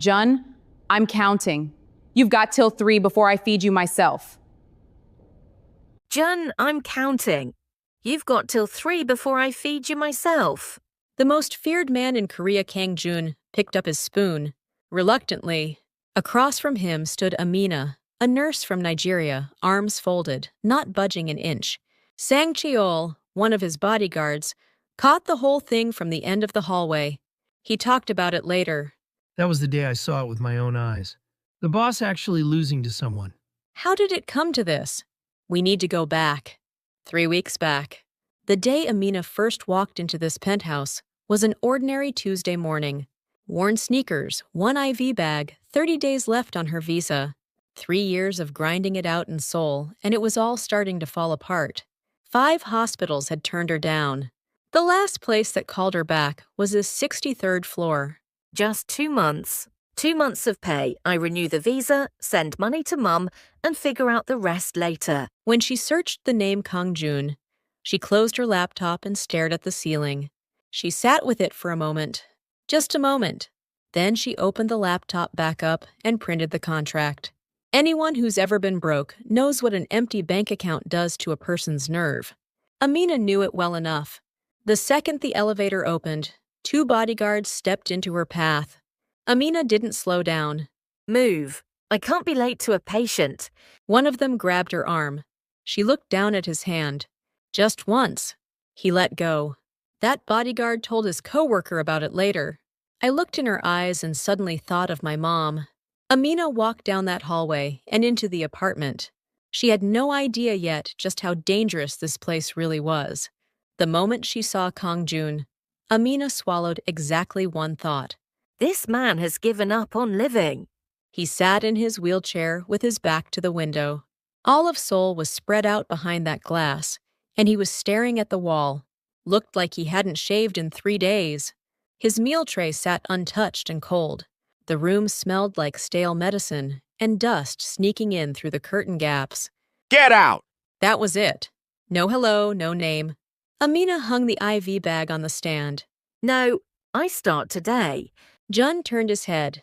Jun, I'm counting. You've got till 3 before I feed you myself. Jun, I'm counting. You've got till 3 before I feed you myself. The most feared man in Korea, Kang Jun, picked up his spoon. Reluctantly, across from him stood Amina, a nurse from Nigeria, arms folded, not budging an inch. Sang Cheol, one of his bodyguards, caught the whole thing from the end of the hallway. He talked about it later. That was the day I saw it with my own eyes. The boss actually losing to someone. How did it come to this? We need to go back. 3 weeks back. The day Amina first walked into this penthouse was an ordinary Tuesday morning. Worn sneakers, one IV bag, 30 days left on her visa. 3 years of grinding it out in Seoul, and it was all starting to fall apart. 5 hospitals had turned her down. The last place that called her back was his 63rd floor. Just 2 months. 2 months of pay. I renew the visa, send money to Mum, and figure out the rest later. When she searched the name Kang Jun, she closed her laptop and stared at the ceiling. She sat with it for a moment. Just a moment. Then she opened the laptop back up and printed the contract. Anyone who's ever been broke knows what an empty bank account does to a person's nerve. Amina knew it well enough. The second the elevator opened, 2 bodyguards stepped into her path. Amina didn't slow down. Move. I can't be late to a patient. One of them grabbed her arm. She looked down at his hand. Just once. He let go. That bodyguard told his coworker about it later. I looked in her eyes and suddenly thought of my mom. Amina walked down that hallway and into the apartment. She had no idea yet just how dangerous this place really was. The moment she saw Kang Jun, Amina swallowed exactly one thought. This man has given up on living. He sat in his wheelchair with his back to the window. All of Seoul was spread out behind that glass, and he was staring at the wall. Looked like he hadn't shaved in 3 days. His meal tray sat untouched and cold. The room smelled like stale medicine and dust sneaking in through the curtain gaps. Get out! That was it. No hello, no name. Amina hung the IV bag on the stand. No, I start today. Jun turned his head.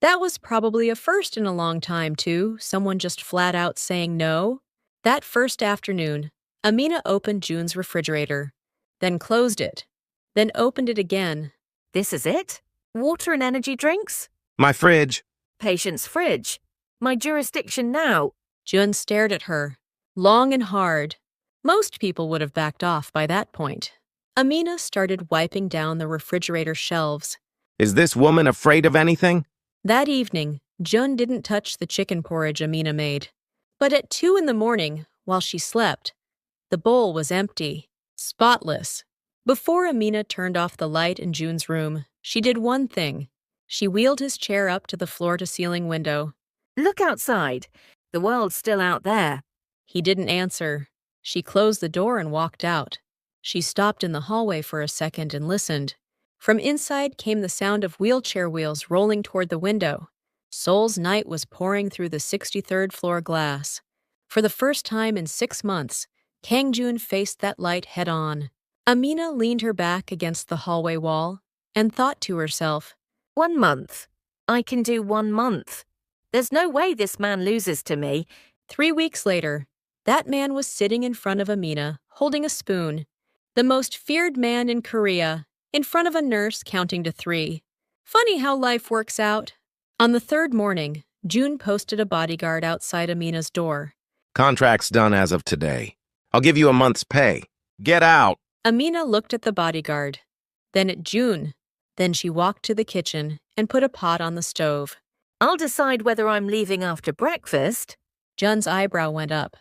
That was probably a first in a long time, too, someone just flat out saying no. That first afternoon, Amina opened Jun's refrigerator, then closed it, then opened it again. This is it? Water and energy drinks? My fridge. Patient's fridge. My jurisdiction now. Jun stared at her, long and hard. Most people would have backed off by that point. Amina started wiping down the refrigerator shelves. Is this woman afraid of anything? That evening, Jun didn't touch the chicken porridge Amina made. But at 2 in the morning, while she slept, the bowl was empty, spotless. Before Amina turned off the light in Jun's room, she did one thing. She wheeled his chair up to the floor-to-ceiling window. Look outside. The world's still out there. He didn't answer. She closed the door and walked out. She stopped in the hallway for a second and listened. From inside came the sound of wheelchair wheels rolling toward the window. Seoul's night was pouring through the 63rd floor glass. For the first time in 6 months, Kang Jun faced that light head-on. Amina leaned her back against the hallway wall and thought to herself, 1 month. I can do 1 month. There's no way this man loses to me. 3 weeks later, that man was sitting in front of Amina, holding a spoon. The most feared man in Korea, in front of a nurse counting to 3. Funny how life works out. On the 3rd morning, Jun posted a bodyguard outside Amina's door. Contract's done as of today. I'll give you a month's pay. Get out! Amina looked at the bodyguard, then at Jun. Then she walked to the kitchen and put a pot on the stove. I'll decide whether I'm leaving after breakfast. Jun's eyebrow went up.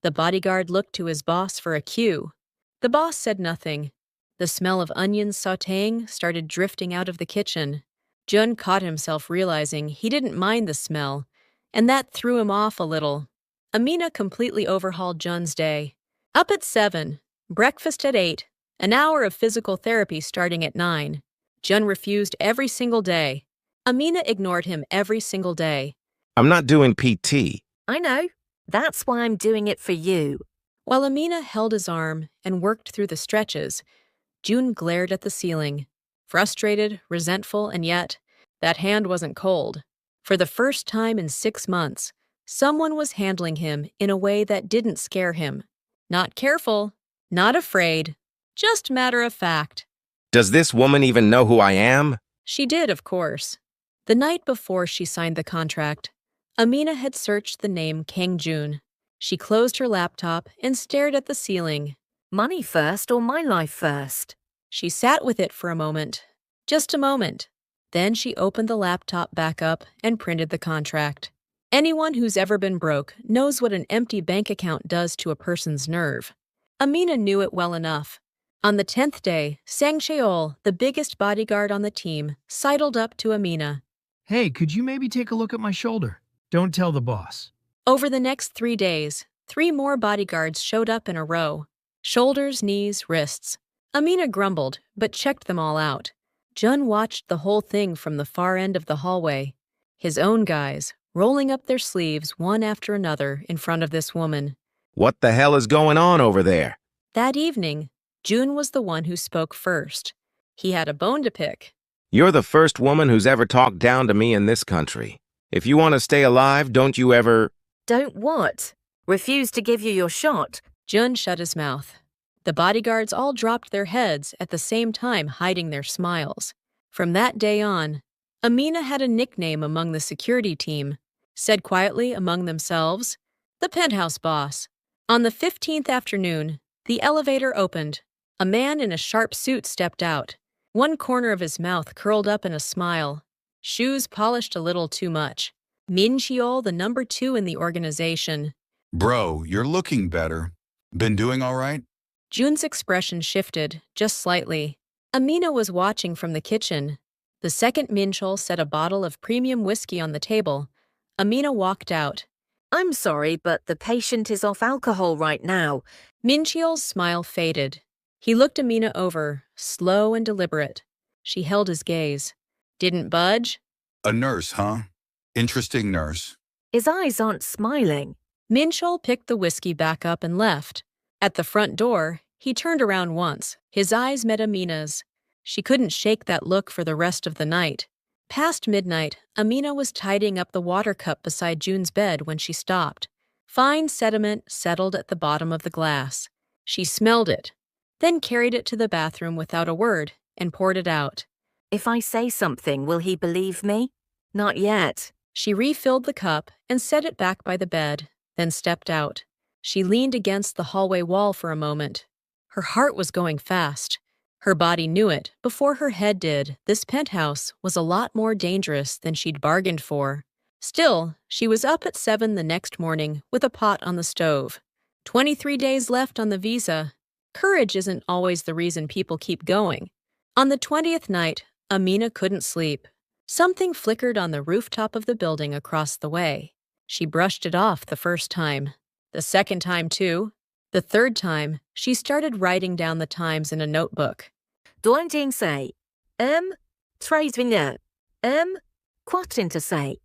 The bodyguard looked to his boss for a cue. The boss said nothing. The smell of onions sautéing started drifting out of the kitchen. Jun caught himself realizing he didn't mind the smell, and that threw him off a little. Amina completely overhauled Jun's day. Up at 7, breakfast at 8, an hour of physical therapy starting at 9. Jun refused every single day. Amina ignored him every single day. I'm not doing PT. I know. That's why I'm doing it for you. While Amina held his arm and worked through the stretches, Jun glared at the ceiling. Frustrated, resentful, and yet, That hand wasn't cold. For the first time in 6 months, someone was handling him in a way that didn't scare him. Not careful, not afraid, just matter of fact. Does this woman even know who I am? She did, of course. The night before she signed the contract, Amina had searched the name Kang Jun. She closed her laptop and stared at the ceiling. Money first or my life first? She sat with it for a moment. Just a moment. Then she opened the laptop back up and printed the contract. Anyone who's ever been broke knows what an empty bank account does to a person's nerve. Amina knew it well enough. On the 10th day, Sang Cheol, the biggest bodyguard on the team, sidled up to Amina. Hey, could you maybe take a look at my shoulder? Don't tell the boss. Over the next 3 days, 3 more bodyguards showed up in a row. Shoulders, knees, wrists. Amina grumbled, but checked them all out. Jun watched the whole thing from the far end of the hallway. His own guys, rolling up their sleeves one after another in front of this woman. What the hell is going on over there? That evening, Jun was the one who spoke first. He had a bone to pick. You're the first woman who's ever talked down to me in this country. If you want to stay alive, don't you ever— Don't what? Refuse to give you your shot? Jun shut his mouth. The bodyguards all dropped their heads at the same time, hiding their smiles. From that day on, Amina had a nickname among the security team, said quietly among themselves, the Penthouse boss. On the 15th afternoon, the elevator opened. A man in a sharp suit stepped out. One corner of his mouth curled up in a smile. Shoes polished a little too much. Min Cheol, the number 2 in the organization. Bro, you're looking better. Been doing all right? Jun's expression shifted, just slightly. Amina was watching from the kitchen. The second Min Cheol set a bottle of premium whiskey on the table. Amina walked out. I'm sorry, but the patient is off alcohol right now. Min Cheol's smile faded. He looked Amina over, slow and deliberate. She held his gaze. Didn't budge? A nurse, huh? Interesting nurse. His eyes aren't smiling. Min Cheol picked the whiskey back up and left. At the front door, he turned around once. His eyes met Amina's. She couldn't shake that look for the rest of the night. Past midnight, Amina was tidying up the water cup beside Jun's bed when she stopped. Fine sediment settled at the bottom of the glass. She smelled it, then carried it to the bathroom without a word and poured it out. If I say something, will he believe me? Not yet. She refilled the cup and set it back by the bed, then stepped out. She leaned against the hallway wall for a moment. Her heart was going fast. Her body knew it before her head did. This penthouse was a lot more dangerous than she'd bargained for. Still, she was up at 7 the next morning with a pot on the stove. 23 days left on the visa. Courage isn't always the reason people keep going. On the 20th night, Amina couldn't sleep. Something flickered on the rooftop of the building across the way. She brushed it off the first time. The second time, too. The third time, she started writing down the times in a notebook. Doan Jing say, Trace Vignet, Quatin to say,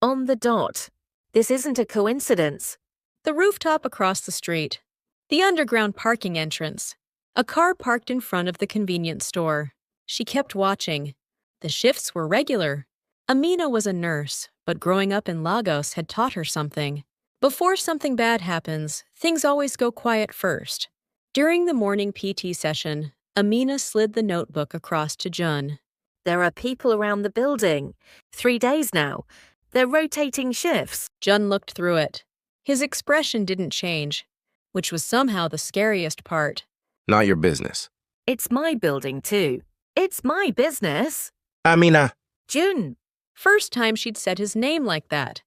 on the dot. This isn't a coincidence. The rooftop across the street. The underground parking entrance. A car parked in front of the convenience store. She kept watching. The shifts were regular. Amina was a nurse, but growing up in Lagos had taught her something. Before something bad happens, things always go quiet first. During the morning PT session, Amina slid the notebook across to Jun. There are people around the building. 3 days now. They're rotating shifts. Jun looked through it. His expression didn't change, which was somehow the scariest part. Not your business. It's my building, too. It's my business. Amina. Jun. First time she'd said his name like that.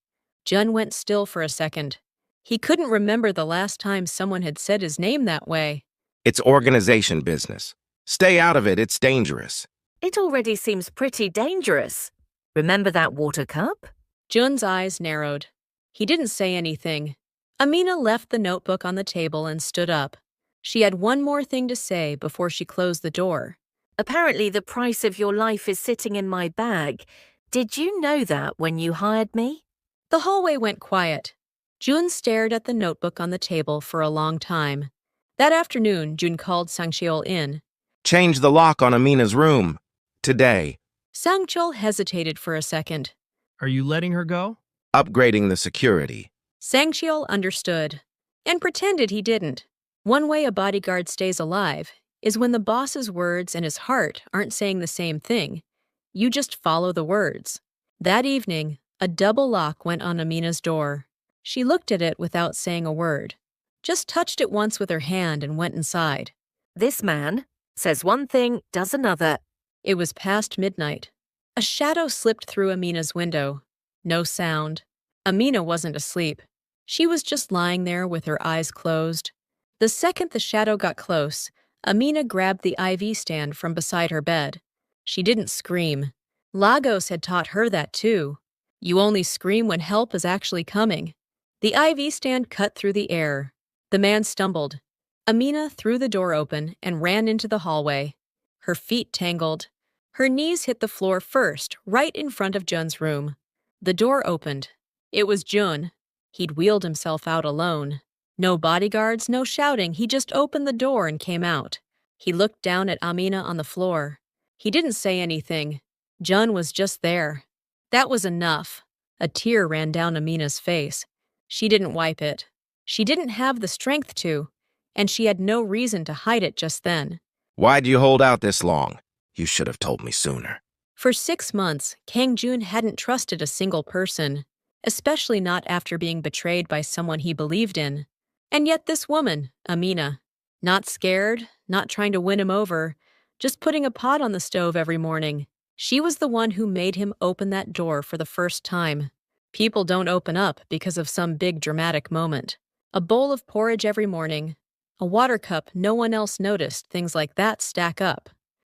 Jun went still for a second. He couldn't remember the last time someone had said his name that way. It's organization business. Stay out of it, it's dangerous. It already seems pretty dangerous. Remember that water cup? Jun's eyes narrowed. He didn't say anything. Amina left the notebook on the table and stood up. She had one more thing to say before she closed the door. Apparently the price of your life is sitting in my bag. Did you know that when you hired me? The hallway went quiet. Jun stared at the notebook on the table for a long time. That afternoon, Jun called Sang Cheol in. Change the lock on Amina's room. Today. Sangchul hesitated for a second. Are you letting her go? Upgrading the security. Sangchul understood and pretended he didn't. One way a bodyguard stays alive is when the boss's words and his heart aren't saying the same thing. You just follow the words. That evening, a double lock went on Amina's door. She looked at it without saying a word, just touched it once with her hand and went inside. This man says one thing, does another. It was past midnight. A shadow slipped through Amina's window. No sound. Amina wasn't asleep. She was just lying there with her eyes closed. The second the shadow got close, Amina grabbed the IV stand from beside her bed. She didn't scream. Lagos had taught her that too. You only scream when help is actually coming. The IV stand cut through the air. The man stumbled. Amina threw the door open and ran into the hallway. Her feet tangled. Her knees hit the floor first, right in front of Jun's room. The door opened. It was Jun. He'd wheeled himself out alone. No bodyguards, no shouting. He just opened the door and came out. He looked down at Amina on the floor. He didn't say anything. Jun was just there. That was enough. A tear ran down Amina's face. She didn't wipe it. She didn't have the strength to, and she had no reason to hide it just then. Why'd you hold out this long? You should have told me sooner. For 6 months, Kang Jun hadn't trusted a single person, especially not after being betrayed by someone he believed in. And yet this woman, Amina, not scared, not trying to win him over, just putting a pot on the stove every morning. She was the one who made him open that door for the first time. People don't open up because of some big dramatic moment. A bowl of porridge every morning, a water cup no one else noticed, things like that stack up.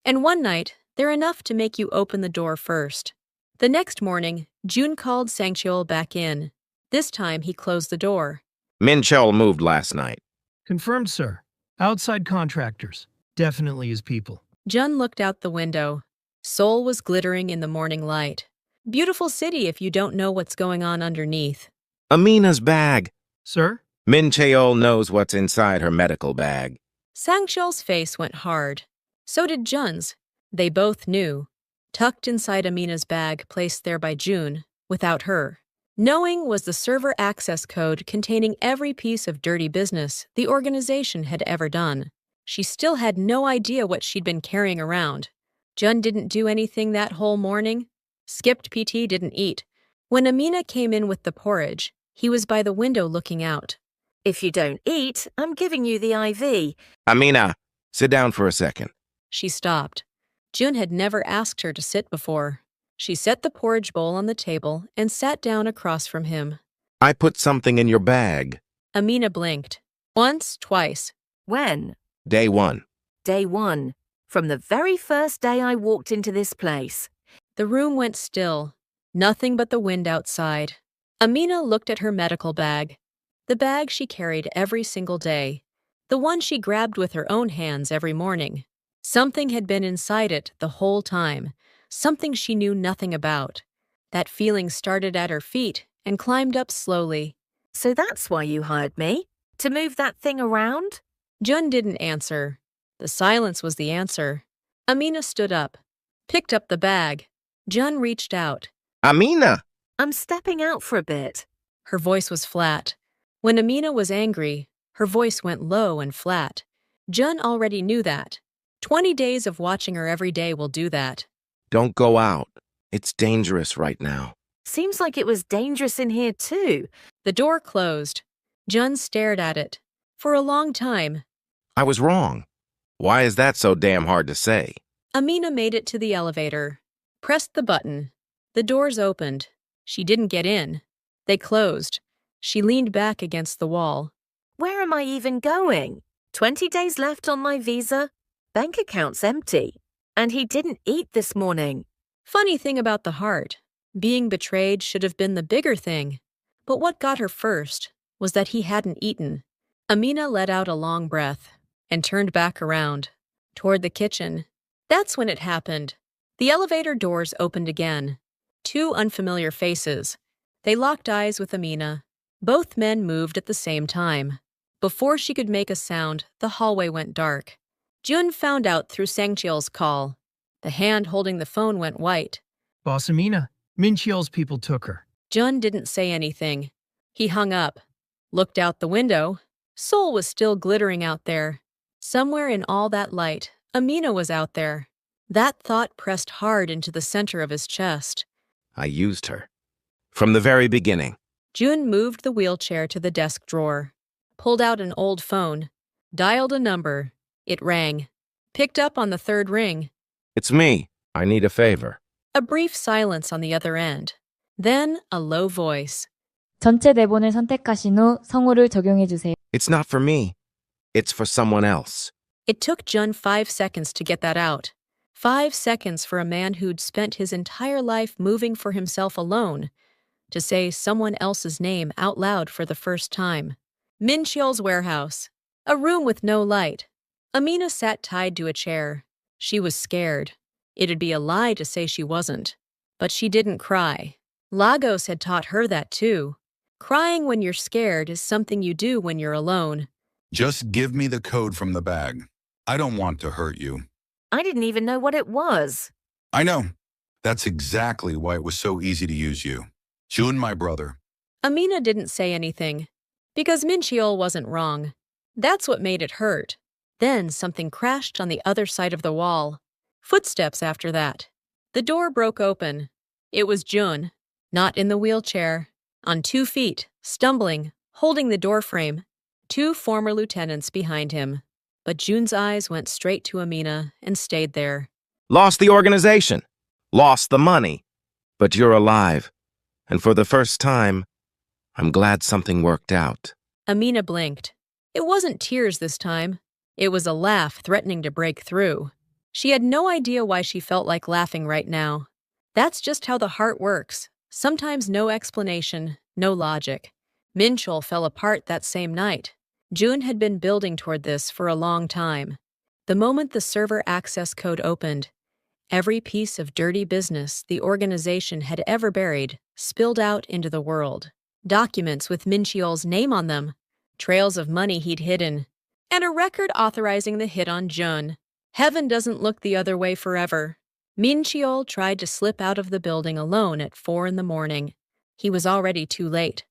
And one night, they're enough to make you open the door first. The next morning, Jun called Sangchul back in. This time, he closed the door. Min Chol moved last night. Confirmed, sir. Outside contractors. Definitely his people. Jun looked out the window. Seoul was glittering in the morning light. Beautiful city if you don't know what's going on underneath. Amina's bag. Sir? Min Cheol knows what's inside her medical bag. Sangchul's face went hard. So did Jun's. They both knew. Tucked inside Amina's bag placed there by Jun, without her. Knowing was the server access code containing every piece of dirty business the organization had ever done. She still had no idea what she'd been carrying around. Jun didn't do anything that whole morning. Skipped PT, didn't eat. When Amina came in with the porridge, he was by the window looking out. If you don't eat, I'm giving you the IV. Amina, sit down for a second. She stopped. Jun had never asked her to sit before. She set the porridge bowl on the table and sat down across from him. I put something in your bag. Amina blinked. Once, twice. When? Day 1. Day 1. From the very first day I walked into this place. The room went still. Nothing but the wind outside. Amina looked at her medical bag. The bag she carried every single day. The one she grabbed with her own hands every morning. Something had been inside it the whole time. Something she knew nothing about. That feeling started at her feet and climbed up slowly. So that's why you hired me? To move that thing around? Jun didn't answer. The silence was the answer. Amina stood up, picked up the bag. Jun reached out. Amina! I'm stepping out for a bit. Her voice was flat. When Amina was angry, her voice went low and flat. Jun already knew that. 20 days of watching her every day will do that. Don't go out. It's dangerous right now. Seems like it was dangerous in here too. The door closed. Jun stared at it. For a long time. I was wrong. Why is that so damn hard to say? Amina made it to the elevator. Pressed the button. The doors opened. She didn't get in. They closed. She leaned back against the wall. Where am I even going? 20 days left on my visa. Bank account's empty. And he didn't eat this morning. Funny thing about the heart. Being betrayed should have been the bigger thing. But what got her first was that he hadn't eaten. Amina let out a long breath and turned back around, toward the kitchen. That's when it happened. The elevator doors opened again. 2 unfamiliar faces. They locked eyes with Amina. Both men moved at the same time. Before she could make a sound, the hallway went dark. Jun found out through Sangchul's call. The hand holding the phone went white. Boss Amina, Min Cheol's people took her. Jun didn't say anything. He hung up, looked out the window. Seoul was still glittering out there. Somewhere in all that light, Amina was out there. That thought pressed hard into the center of his chest. I used her. From the very beginning. Jun moved the wheelchair to the desk drawer, pulled out an old phone, dialed a number. It rang. Picked up on the third ring. It's me. I need a favor. A brief silence on the other end. Then a low voice. 전체 대본을 선택하신 후 성우를 적용해 주세요. It's not for me. It's for someone else. It took Jun 5 seconds to get that out. 5 seconds for a man who'd spent his entire life moving for himself alone to say someone else's name out loud for the first time. Min Cheol's warehouse. A room with no light. Amina sat tied to a chair. She was scared. It'd be a lie to say she wasn't. But she didn't cry. Lagos had taught her that too. Crying when you're scared is something you do when you're alone. Just give me the code from the bag. I don't want to hurt you. I didn't even know what it was. I know. That's exactly why it was so easy to use you. Jun, my brother. Amina didn't say anything, because Min Cheol wasn't wrong. That's what made it hurt. Then something crashed on the other side of the wall. Footsteps after that. The door broke open. It was Jun, not in the wheelchair, on 2 feet, stumbling, holding the doorframe. 2 former lieutenants behind him. But Jun's eyes went straight to Amina and stayed there. Lost the organization. Lost the money. But you're alive. And for the first time, I'm glad something worked out. Amina blinked. It wasn't tears this time. It was a laugh threatening to break through. She had no idea why she felt like laughing right now. That's just how the heart works. Sometimes no explanation, no logic. Min Cheol fell apart that same night. Jun had been building toward this for a long time. The moment the server access code opened, every piece of dirty business the organization had ever buried spilled out into the world. Documents with Min Cheol's name on them, trails of money he'd hidden, and a record authorizing the hit on Jun. Heaven doesn't look the other way forever. Min Cheol tried to slip out of the building alone at 4 in the morning. He was already too late.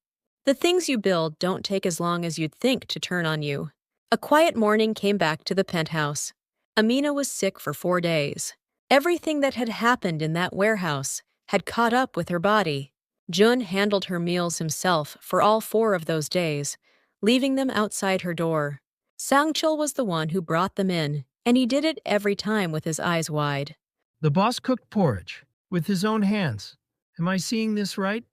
The things you build don't take as long as you'd think to turn on you. A quiet morning came back to the penthouse. Amina was sick for 4 days. Everything that had happened in that warehouse had caught up with her body. Jun handled her meals himself for all 4 of those days, leaving them outside her door. Sangchul was the one who brought them in, and he did it every time with his eyes wide. The boss cooked porridge with his own hands. Am I seeing this right?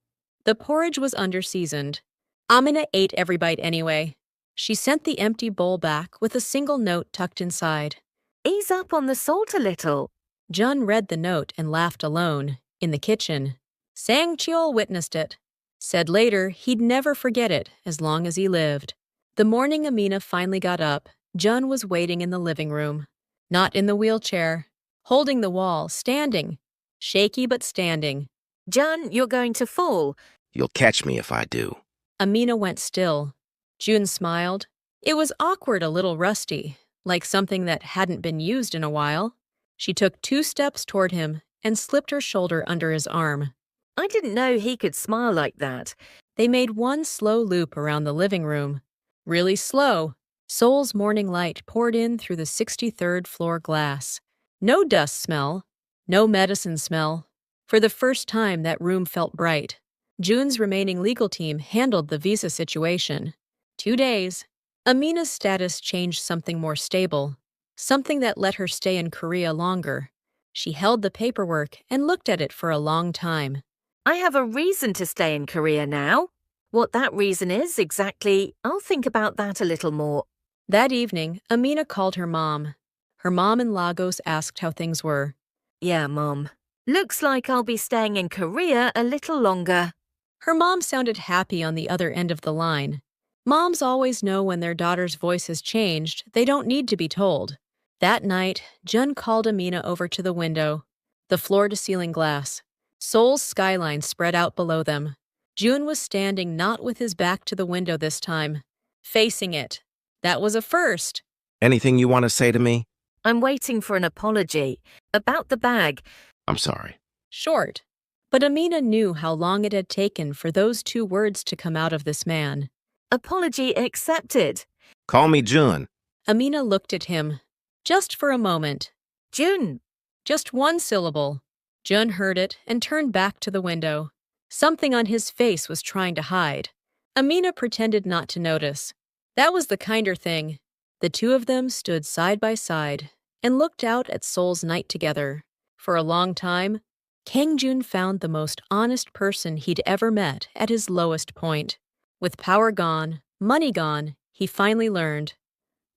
The porridge was under-seasoned. Amina ate every bite anyway. She sent the empty bowl back with a single note tucked inside. Ease up on the salt a little. Jun read the note and laughed alone, in the kitchen. Sang Cheol witnessed it. Said later he'd never forget it as long as he lived. The morning Amina finally got up, Jun was waiting in the living room. Not in the wheelchair. Holding the wall, standing. Shaky but standing. Jun, you're going to fall. You'll catch me if I do. Amina went still. Jun smiled. It was awkward, a little rusty, like something that hadn't been used in a while. She took 2 steps toward him and slipped her shoulder under his arm. I didn't know he could smile like that. They made one slow loop around the living room. Really slow. Seoul's morning light poured in through the 63rd floor glass. No dust smell. No medicine smell. For the first time, that room felt bright. Jun's remaining legal team handled the visa situation. 2 days. Amina's status changed something more stable. Something that let her stay in Korea longer. She held the paperwork and looked at it for a long time. I have a reason to stay in Korea now. What that reason is exactly, I'll think about that a little more. That evening, Amina called her mom. Her mom in Lagos asked how things were. Yeah, Mom. Looks like I'll be staying in Korea a little longer. Her mom sounded happy on the other end of the line. Moms always know when their daughter's voice has changed, they don't need to be told. That night, Jun called Amina over to the window. The floor-to-ceiling glass. Seoul's skyline spread out below them. Jun was standing not with his back to the window this time. Facing it. That was a first. Anything you want to say to me? I'm waiting for an apology. About the bag. I'm sorry. Short. But Amina knew how long it had taken for those 2 words to come out of this man. Apology accepted. Call me June. Amina looked at him. Just for a moment. June. Just 1 syllable. Jun heard it and turned back to the window. Something on his face was trying to hide. Amina pretended not to notice. That was the kinder thing. The 2 of them stood side by side and looked out at Seoul's night together. For a long time, Kang Jun found the most honest person he'd ever met at his lowest point. With power gone, money gone, he finally learned.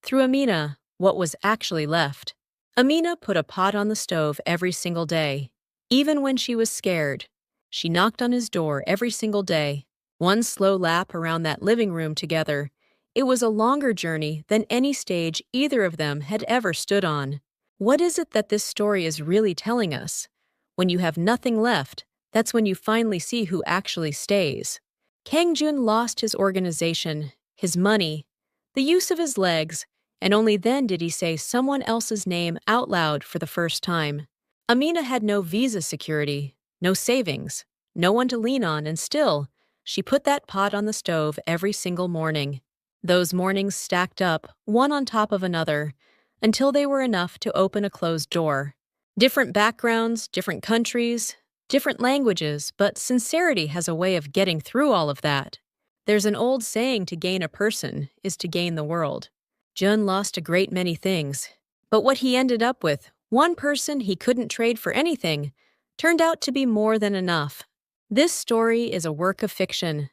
Through Amina, what was actually left. Amina put a pot on the stove every single day, even when she was scared. She knocked on his door every single day. 1 slow lap around that living room together. It was a longer journey than any stage either of them had ever stood on. What is it that this story is really telling us? When you have nothing left, that's when you finally see who actually stays. Kang Jun lost his organization, his money, the use of his legs, and only then did he say someone else's name out loud for the first time. Amina had no visa security, no savings, no one to lean on, and still, she put that pot on the stove every single morning. Those mornings stacked up, one on top of another, until they were enough to open a closed door. Different backgrounds, different countries, different languages, but sincerity has a way of getting through all of that. There's an old saying, to gain a person is to gain the world. Jun lost a great many things, but what he ended up with, 1 person he couldn't trade for anything, turned out to be more than enough. This story is a work of fiction,